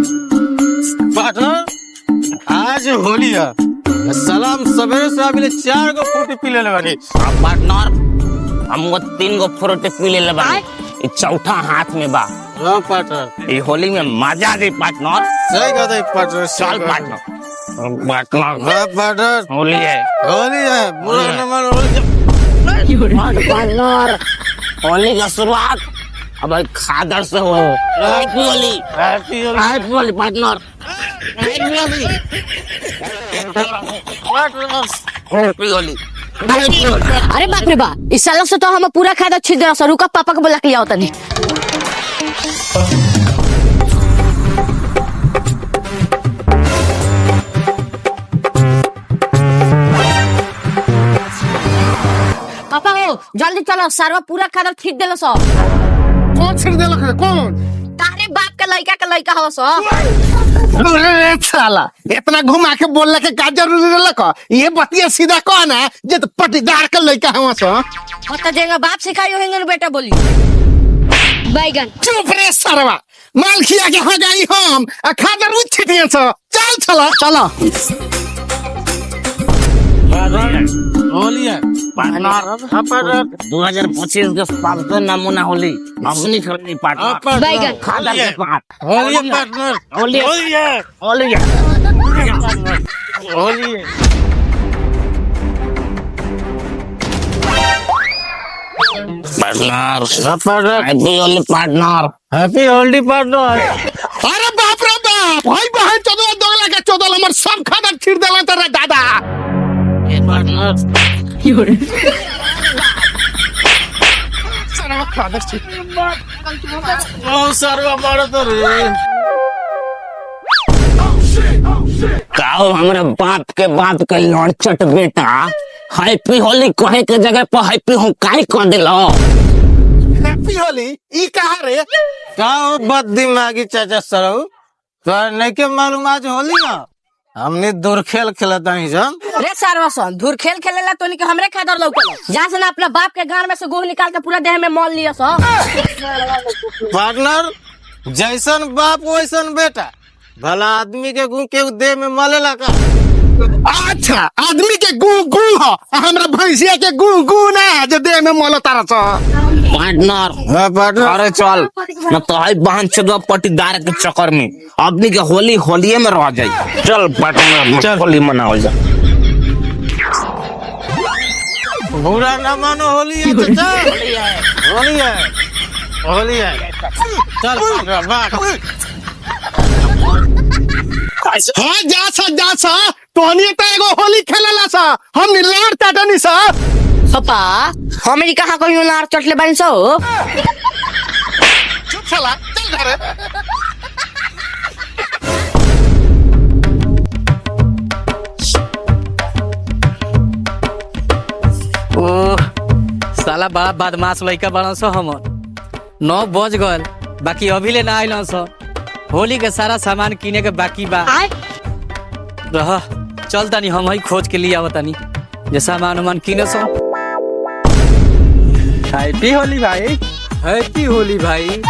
Partner आज होली है, सलाम सवेरे से अभी 4 गो फ्रूटी पी ले बानी। पार्टनर हमको 3 गो फ्रूटी पी ले बानी, चौथा हाथ में बा। हाँ पार्टनर, ये होली में मजा दे पार्टनर। सही कहा था पार्टनर। चल पार्टनर, पार्टनर हाँ पार्टनर, होली है, होली है, बुरा न मानो होली। पार्टनर होली का शुरुआत अब खादर से हो। Happy Holi, happy Holi, happy Holi partner, happy Holi, happy Holi. अरे बाप रे बा, इस साल से तो हम पूरा खादा छिल दे रहा। रुका पापा को बुला के लिया होता नहीं। पापा हो जल्दी चलो, सारवा पूरा खादा छीट देलो सो। कौन छिड़ देलक है? कौन? तारे बाप का लड़का हो सो। अरे साला, इतना घुमा के बोलने के का जरूरी रहलक? ये बतिया सीधा कौन है जे तो पटीदार का लड़का है वहां होता जेगा बाप सिखाई होंगे बेटा बोली। बैगन चुप रे सरवा, माल खिया के हो जाई हम खादर उठ छिटिए छ। चल चला चला। होली है पार्टनर 2025 के सबसे नमूना होली अपनी खेलनी पार्टनर। बैगन खादर के साथ होली है पार्टनर, होली है, होली है, होली है, होली है। Partner happy Holi partner, happy Holi partner. अरे बाप रे बाप, भाई बहन चोदवा दोगला के चोदल हमर सब खादर छिड़ देला तेरा दादा। पार्टनर सरवा खादर छिड़ ओ सरवा मारत रे। काओ हमारे बाप के लड़चट बेटा हैप्पी होली कहे के जगह पर हैप्पी हो काई कर दिलो। हैप्पी होली ई कहा रे? का बद दिमागी चाचा सरऊ, तो नहीं के मालूम आज होली ना? हमने दूर खेल खेलता ही जान। रे सारवा सन धूर खेल खेलेला तो के हमरे खादर लौकल। जहां से ना अपना बाप के गान में से गोह निकाल के पूरा देह में मौल लिया सो। पार्टनर जैसन बाप वैसन बेटा, भला आदमी के गु के देह में मलेला का? अच्छा आदमी के गु गु हो, हमरा भैंसिया के गु गु ना जो देह में मल तारा छ। पार्टनर हां पार्टनर, अरे चल न तो है बहन चोदवा पटीदार के चक्कर में आदमी के होली होलिये में रह जाई। चल पार्टनर चल होली मनाओ जा। बुरा न मानो, होली है चाचा, होली है, होली है। चल पार्टनर बात। हाँ जा सा तोहनी तो एगो होली खेलेला सा, हम निलार टाटनी सा। पापा हमें कहां कहियो नार चटले बानी सो। चुप साला, चल घरे। ओ साला बड़ा बदमाश लड़का बड़ा सो। हमर 9 बज गल, बाकी अभी ले ना आइल सो। होली के सारा सामान किने के बाकी बा। रह चल तनी हम ही खोज के लिए आवतनी जे सामान उमान किने सो। हैप्पी होली भाई, हैप्पी होली भाई।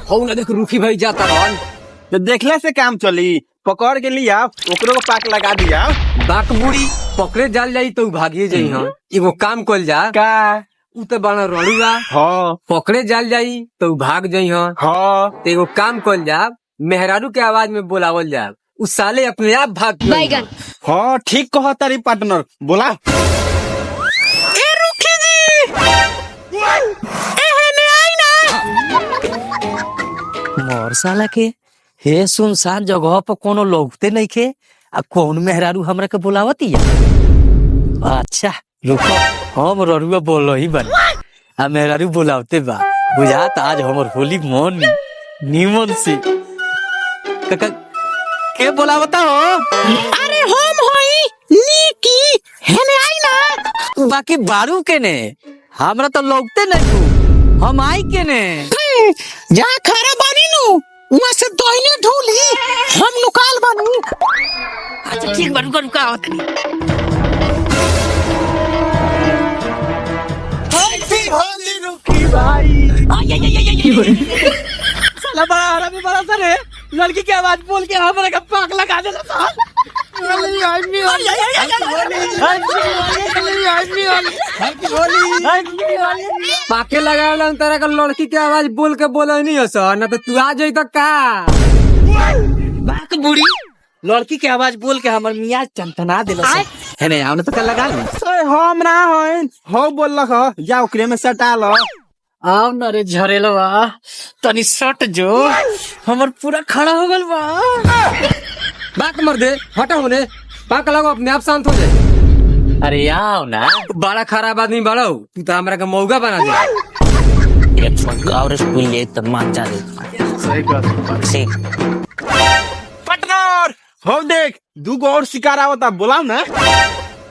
हो ना देख रूखी भाई जाता रहन, तो देखले से काम चली। पकड़ के लिया ओकरो को पाक लगा दिया। बाक बुड़ी पकड़े जाल जाई तो भागिए जाई। हम एगो काम कल जा का उ तो बना रड़ुआ, हाँ पकड़े जाल जाई तो भाग जाई। हम हाँ तो एगो काम कल जा, मेहरारू के आवाज में बोलावल जा, उस साले अपने आप भाग जाई। बैगन हाँ ठीक कहा तारी पार्टनर, बोला। ए रुखी जी एहने आई ना। मोर साला के हे सुनसान जगह पर कोनो लोगते नहीं के, अब कौन मेहरारू हमरा के बुलावती है। अच्छा रुको, हम ररुआ बोल ही बन आ मेहरारू बुलावते बा। बुझात आज हमर होली मन नीमन से के बुलावता हो। अरे हम होई नीकी हेने आई ना। बाकी बारू के ने हमरा तो लोगते नहीं तू, हम आई के ने जा खरा बानी नु वहां से दोइने ढूली हम नुकाल बानी। रुका रुका साला बड़ा आरामी बड़ा सर है लड़की की आवाज बोल के हमारे का पाक लगा देला साहब पाके लगा तरह का लड़की के आवाज बोल के बोला नहीं हो सर ना तो तू आ जाई तो का बाक बुढ़ी लड़की के आवाज बोल के हमर मियाँ चंतना दिला है नहीं हमने तो कल लगा ली हम ना हो बोल रख जा ओकरे में सटा लो आओ न रे झरेलवा तनी सट जो हमर पूरा खड़ा हो गल बा बाक मर दे हटा होने पाक लगो अपने आप शांत हो जाए अरे आओ ना बड़ा खराब आदमी बड़ा हो तू तो हमारा का मौका बना दे एक फोन और स्कूल ले तब मान जा दे ठीक पार्टनर हो देख दू गो और शिकार आवता बोलाओ ना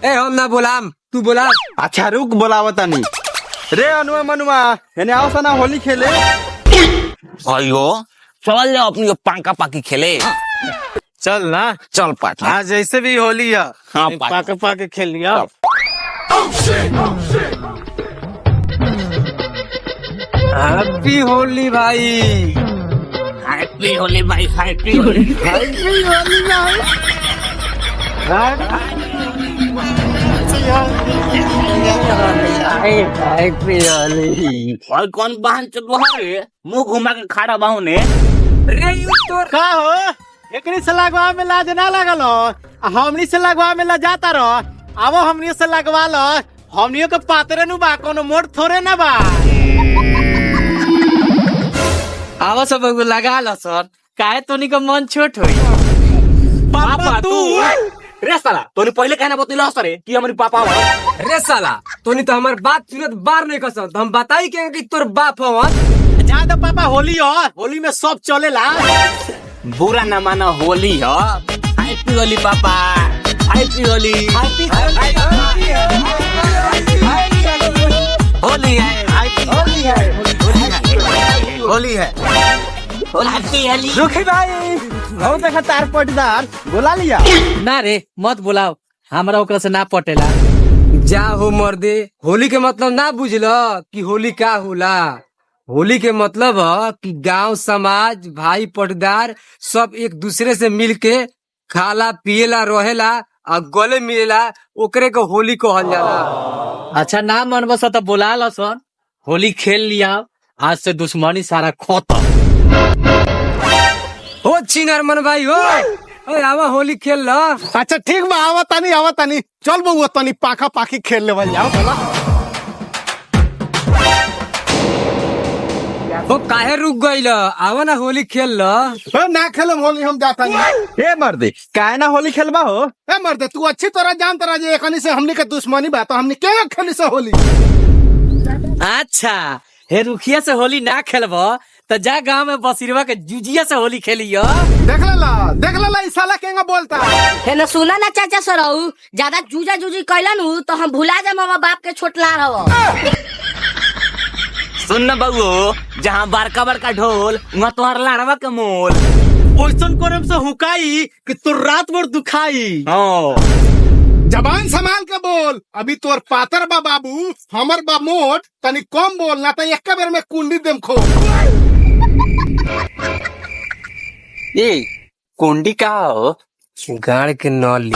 ए हम ना बोलाम तू बोला अच्छा रुक बोलावता नहीं रे अनुआ मनुआ यानी आओ सना होली खेले अयो चल जाओ अपनी पाका पाकी खेले चल ना चल पार्टनर आज जैसे भी होली है हाँ, पाके पाके खेल लिया हैप्पी होली भाई हैप्पी होली भाई हैप्पी होली और कौन बहन चल रे मुंह घुमा के खड़ा बाहू ने का हो एकनी से लगवा में लाज ना लगल हो हमनी से लगवा में ला जाता रहो आवो हमनी से लगवा लो हमनियों के पातरे नु बा कोनो मोड़ थोड़े ना बा आवा सब लगा लो सर काहे तोनी का मन छोट होई पापा तू रे साला तोने पहले कहना बतैला सरे कि हमारी पापा हो रे साला तोनी तो हमार बात सुनत बार नहीं कसत हम बताई के कि तोर बाप हो जा दो पापा होली हो होली में सब चलेला बुरा न माना होली हो हैप्पी होली पापा हैप्पी होली होली है होली है हैप्पी होली रुखी भाई हो देखा तार पटदार बोला लिया ना रे मत बुलाओ हमरा ओकरा से ना पटेला जा हो मर्दे होली के मतलब ना बुझल कि होली का होला होली के मतलब है कि गांव समाज भाई पटदार सब एक दूसरे से मिल के खाला पियला रहेला और गले मिलेला ओकरे को होली कहल जाला। अच्छा ना मन बसा तो बुला लो सर होली खेल लिया आज से दुश्मनी सारा खत्म हो छिनर मन भाई हो ओए आवा होली खेल लो। अच्छा ठीक बा आवा तानी चल बउआ तनी पाखा पाखी खेल लेवल जाओ चला हो काहे रुक गइल आवा ना होली खेल लो। ना खेलम होली हम जाता नहीं ए मर्दे काहे ना होली खेलबा हो ए मर्दे तू अच्छी तरह जानता रह जे एकनी से हमनी के दुश्मनी बा तो हमनी के खेली से होली अच्छा हे रुखिया से होली ना खेलबो तो जा गांव में बसिरवा के जुजिया से होली खेलियो। देख लेला ई साला केंगा बोलता है न सुना ना चाचा सरऊ ज्यादा जूजा जूजी कैलन हूँ तो हम भुला जा मामा बाप के छोटला रहो सुन न बउओ जहाँ बड़का बड़का ढोल वहाँ तुम्हार लाड़वा के मोल ओइसन करम से हुकाई कि तू रात भर दुखाई हाँ जबान संभाल के बोल अभी तोर पातर बा बाबू हमर बा मोट तनी कम बोल ना तो एक बेर में कुंडी देम खो ए कुंडी का हो गाड़ के नली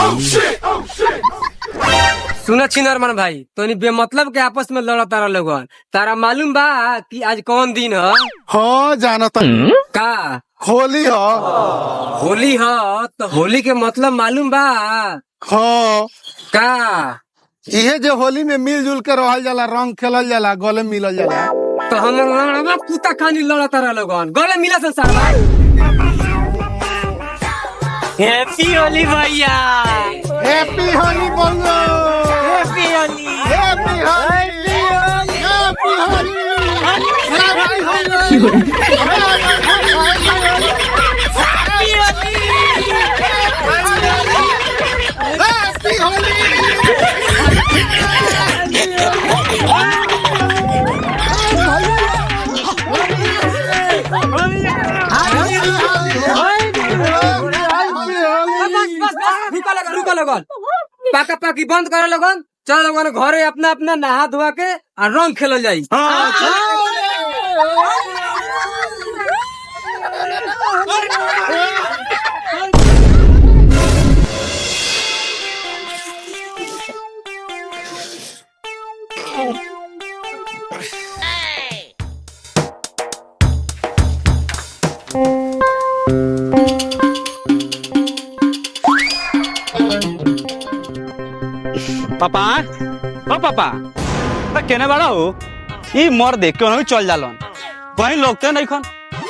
सुना छिनर मन भाई तोनी बेमतलब के आपस में लड़ा तारा लोगन तारा मालूम बा कि आज कौन दिन है। हाँ जानत का होली हो होली है तो होली के मतलब मालूम बा हाँ का इहे जो होली में मिलजुल के रहल जाला रंग खेलल जाला गले मिलल जाला तो हम लड़वा कुत्ता खानी लड़ा तारा लोगन गले मिला संसार बा। हैप्पी होली भैया हैप्पी होली बोलो happy Holi happy Holi happy Holi happy Holi रुका लगा रुका रुको लोगन, पाका पाकी बंद करो लोगन। चलो लोगन घरे अपना अपना नहा धोआ के और रंग खेलल जाई। पापा ओ पापा तो केने बड़ा हो ई मर देख के नहीं चल जालन कहीं लोग तो नहीं खन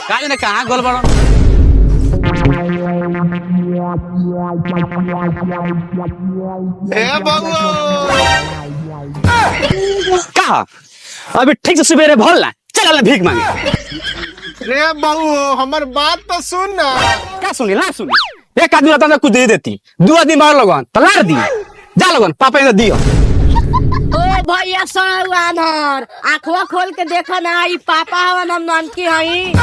का जाने कहाँ गोल बड़ा ए बाबू कहा अभी ठीक से सवेरे भल ना चल भीख मांगे रे बाबू हमर बात तो सुन ना। क्या सुनी ना सुनी एक आदमी रहता तो कुछ दे देती दो आदमी मार लगन तलार दी जा लगन पापा ने दियो ओ भैया सवानर आंखवा खोल के देखा ना ई पापा हवन हम नानकी हई।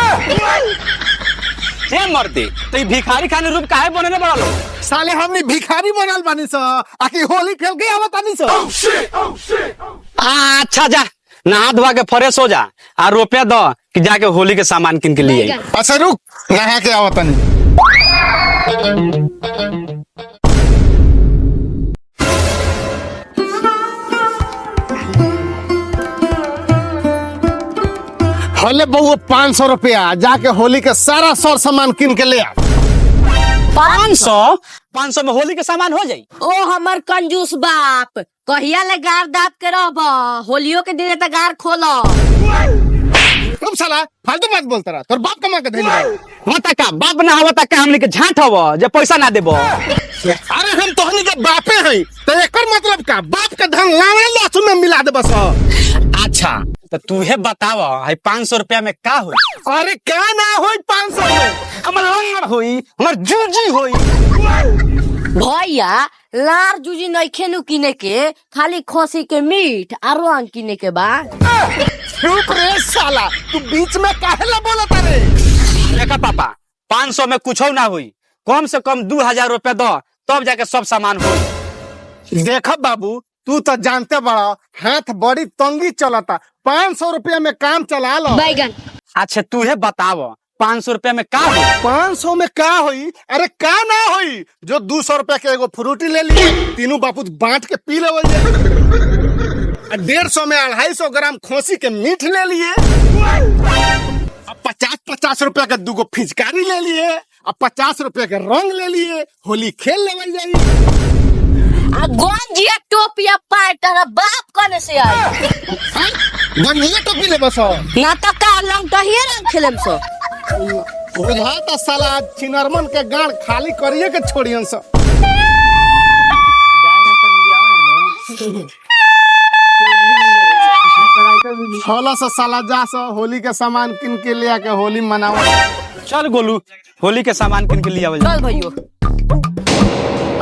ए मर्दे तो ई भिखारी खाने रूप काहे बने बड़ा लोग साले हमनी भिखारी बनल बानी स आकि होली खेल के आवत तानी स। अच्छा जा नहा धोआ के फ्रेश हो जा और रुपया दो कि जाके होली के सामान किन के लिए आई। अच्छा रुक नहा के आवत तानी। हले बहू 500 रुपया जाके होली के सारा सर सामान किन के ले आ। 500 में होली के सामान हो जाई। ओ हमर कंजूस बाप कहिया ले गार दाप के रहब होलियो के दिन त गार खोलो। तुम साला फालतू बात बोलता रहा तोर बाप कमा के धइल बा। होता का बाप ना होता का हमनी के झांट हव जे पैसा ना देबो। अरे हम तोहनी के बापे हई तो एकर मतलब का बाप के धन लावे लासु में मिला दे बस। अच्छा तो तूहे बताव है 500 रुपया में का होई। अरे क्या ना होई 500 में हमर लंगड़ होई हमर जूजी होई। भैया लार जूजी नइखे नु किने के खाली खसी के मीट आरो अंग किने के बा। चुप रे साला तू बीच में काहे ला बोलत रे। देखा पापा 500 में कुछ ना होई कम से कम 2000 रुपया दो तब जाके सब सामान होई। देखा बाबू तू तो जानते बड़ा हाथ बड़ी तंगी चलता 500 रुपया में काम चला लो। बैगन अच्छा तूहे बताव 500 रुपया में का होई। 500 में का होई। अरे का ना होई जो 200 रुपया के एगो फ्रूटी ले लिए तीनों बापू बांट के पी ले 150 में 250 ग्राम खोसी के मीठ ले लिए। अब 50-50 रुपया का 2 फिचकारी ले लिए। अब 50 रुपया के रंग ले लिए होली खेल लेवल जाई। आ गंजिया टोपिया पाटर बाप कने से आई गंजिया टोपी ले बस ना तो का लंग टहिए रंग खेलम सो। बुझाता साला आज चिनरमन के गाड़ खाली करिए के छोड़ियन स। होला से साला जा स होली के सामान किन के ले आके होली मनाओ। चल गोलू होली के सामान किन के लिए आवल। चल भैयो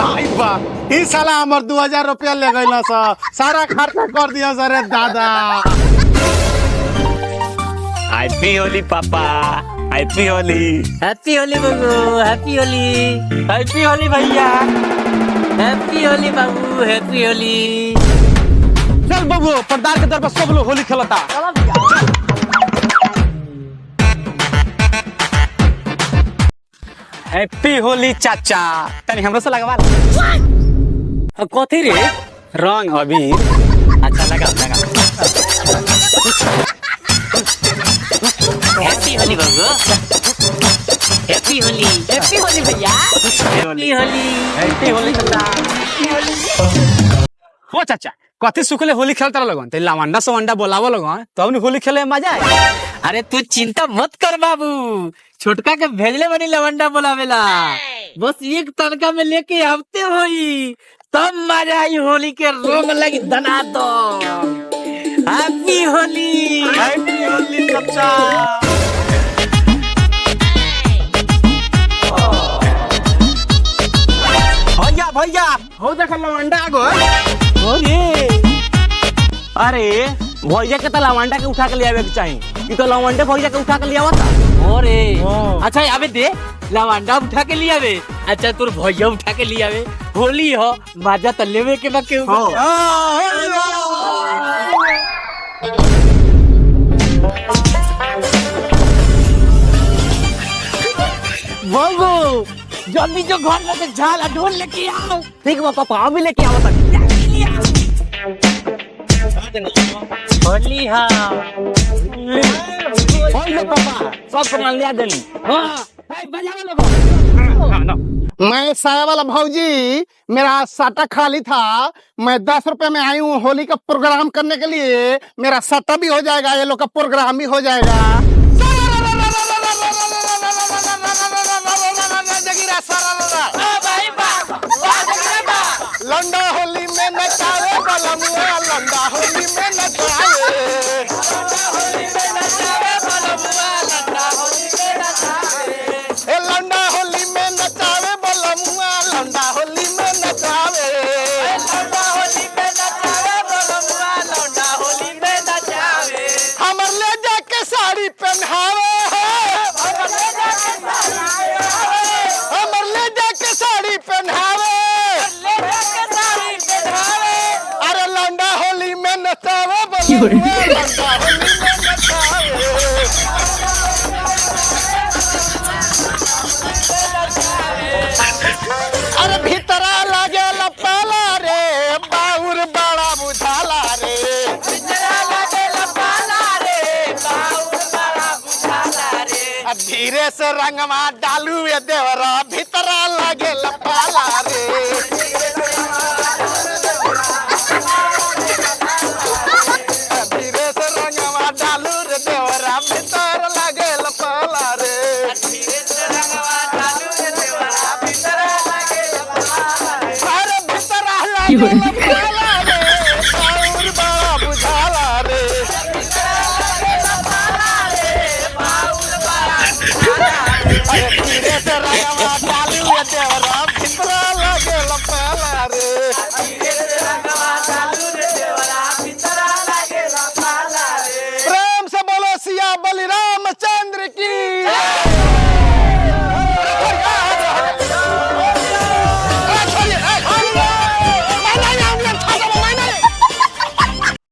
आई बा ई साला हमर 2000 रुपया ले गइला स सारा खर्चा कर दिया स रे दादा। हैप्पी होली पापा हैप्पी होली। हैप्पी होली बाबू, हैप्पी होली, हैप्पी होली भैया, हैप्पी होली बाबू, हैप्पी होली। चल बबू पर्दार के दर पर सब लोग होली खेलता। हैप्पी होली चाचा तनी हमरो से लगवा कथी रे रंग अबीर। अच्छा लगा लगा। हैप्पी होली बाबू, हैप्पी होली, हैप्पी होली भैया। हैप्पी होली, हैप्पी होली चाचा। हो चाचा कथी सुखले होली खेलता लगन ते लवंडा सवंडा बोलावो लगन तब न होली खेले में मजा आए। अरे तू चिंता मत कर बाबू, छोटका के भेजले बनी लवंडा बोलावेला, बस एक तनका में लेके आवते होई तब मजा आई होली के रंग लगी दना दो। हैप्पी होली, हैप्पी होली चाचा। भैया भैया हो देख लवंडा आ गए। अरे भैया के तो लवंडा के उठा के ले आवे के चाहिए ई तो लवंडे भैया के उठा के ले आवता। अरे अच्छा अबे दे लवंडा उठा के लिए आवे अच्छा तोर भैया उठा के लिया वे होली हो मजा तो लेवे के बाकी बाबू जल्दी जो घर में से झाला ढोल लेके आओ। ठीक बा पापा अभी लेके आओ तक होली हाँ पापा सब सामान लिया देनी मैं साया वाला भौजी, मेरा सट्टा खाली था। मैं 10 रुपए में आई हूँ होली का प्रोग्राम करने के लिए। मेरा सट्टा भी हो जाएगा, ये लोग का प्रोग्राम भी हो जाएगा। लंडा होली में नचावे बलमुआ, लंडा होली में नचावे। ए लंडा होली में नचावे बलमुआ, लंडा होली में नचावे। हमर ले जाके साड़ी पहनावे, हमर ले जाके साड़ी पहनावे। अरे लंडा होली में नचावे बलमुआ, लंडा होली में नचावे। अरे भीतरा लागे लपाला रे, बाउर बड़ा बुझाला रे। अब धीरे से रंगवा डालू ये देवरा, भीतरा लागे लपाला रे। धीरे से रंगवा डालू रे देवरा, भीतर लागे लपाला रे। अरे भीतरा लागे